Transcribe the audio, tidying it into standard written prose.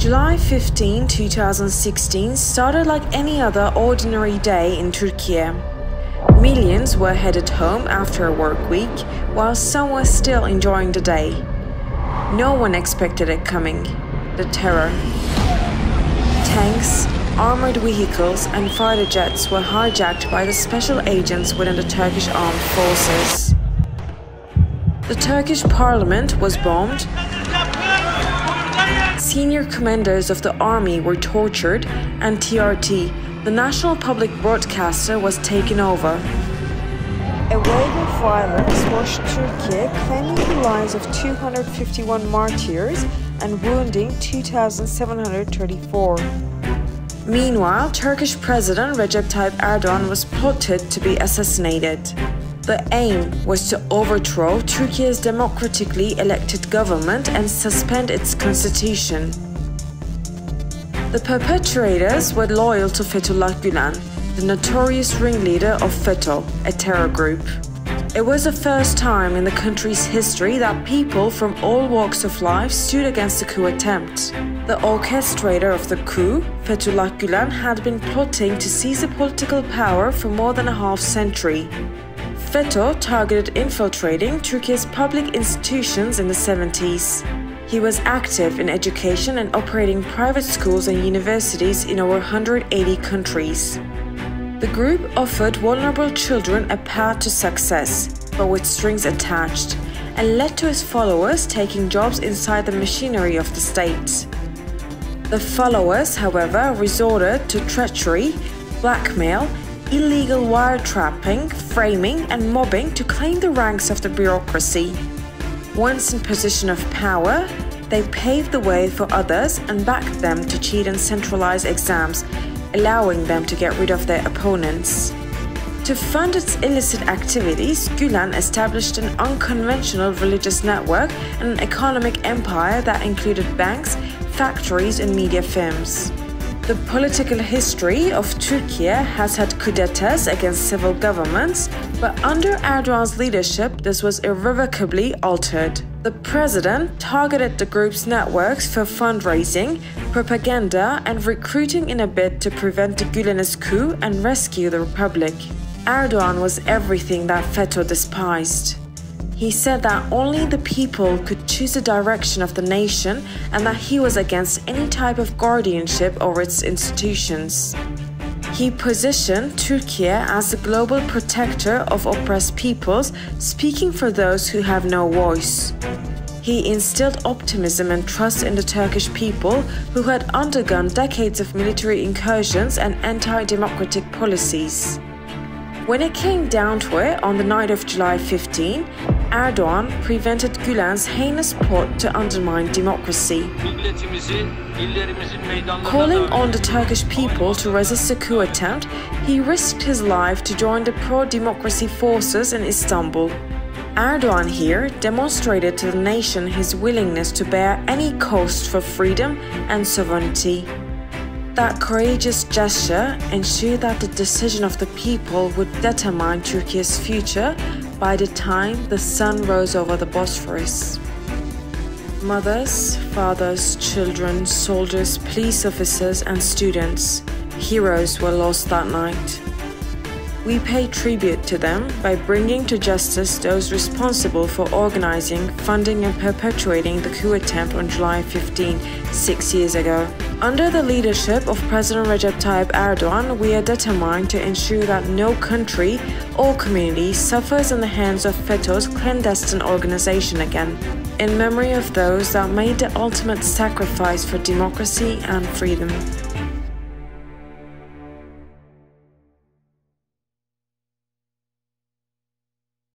July 15, 2016 started like any other ordinary day in Turkey. Millions were headed home after a work week, while some were still enjoying the day. No one expected it coming. The terror. Tanks, armored vehicles and fighter jets were hijacked by the special agents within the Turkish armed forces. The Turkish parliament was bombed. Senior commanders of the army were tortured, and TRT, the national public broadcaster, was taken over. A wave of violence washed Turkey, claiming the lives of 251 martyrs and wounding 2,734. Meanwhile, Turkish President Recep Tayyip Erdogan was plotted to be assassinated. The aim was to overthrow Turkey's democratically elected government and suspend its constitution. The perpetrators were loyal to Fethullah Gülen, the notorious ringleader of FETÖ, a terror group. It was the first time in the country's history that people from all walks of life stood against the coup attempt. The orchestrator of the coup, Fethullah Gülen, had been plotting to seize the political power for more than a half-century. FETÖ targeted infiltrating Turkey's public institutions in the 70s. He was active in education and operating private schools and universities in over 180 countries. The group offered vulnerable children a path to success, but with strings attached, and led to his followers taking jobs inside the machinery of the state. The followers, however, resorted to treachery, blackmail, illegal wiretapping, framing, and mobbing to claim the ranks of the bureaucracy. Once in position of power, they paved the way for others and backed them to cheat and centralize exams, allowing them to get rid of their opponents. To fund its illicit activities, Gülen established an unconventional religious network and an economic empire that included banks, factories, and media firms. The political history of Turkey has had coups d'etat against civil governments, but under Erdogan's leadership, this was irrevocably altered. The president targeted the group's networks for fundraising, propaganda, and recruiting in a bid to prevent the Gülenist coup and rescue the republic. Erdogan was everything that FETÖ despised. He said that only the people could choose the direction of the nation and that he was against any type of guardianship over its institutions. He positioned Turkey as the global protector of oppressed peoples, speaking for those who have no voice. He instilled optimism and trust in the Turkish people, who had undergone decades of military incursions and anti-democratic policies. When it came down to it, on the night of July 15, Erdogan prevented Gülen's heinous plot to undermine democracy. Calling on the Turkish people to resist the coup attempt, he risked his life to join the pro-democracy forces in Istanbul. Erdogan here demonstrated to the nation his willingness to bear any cost for freedom and sovereignty. That courageous gesture ensured that the decision of the people would determine Turkey's future by the time the sun rose over the Bosphorus. Mothers, fathers, children, soldiers, police officers, and students, heroes were lost that night. We pay tribute to them by bringing to justice those responsible for organizing, funding, and perpetuating the coup attempt on July 15, 6 years ago. Under the leadership of President Recep Tayyip Erdogan, we are determined to ensure that no country or community suffers in the hands of FETÖ's clandestine organization again, in memory of those that made the ultimate sacrifice for democracy and freedom.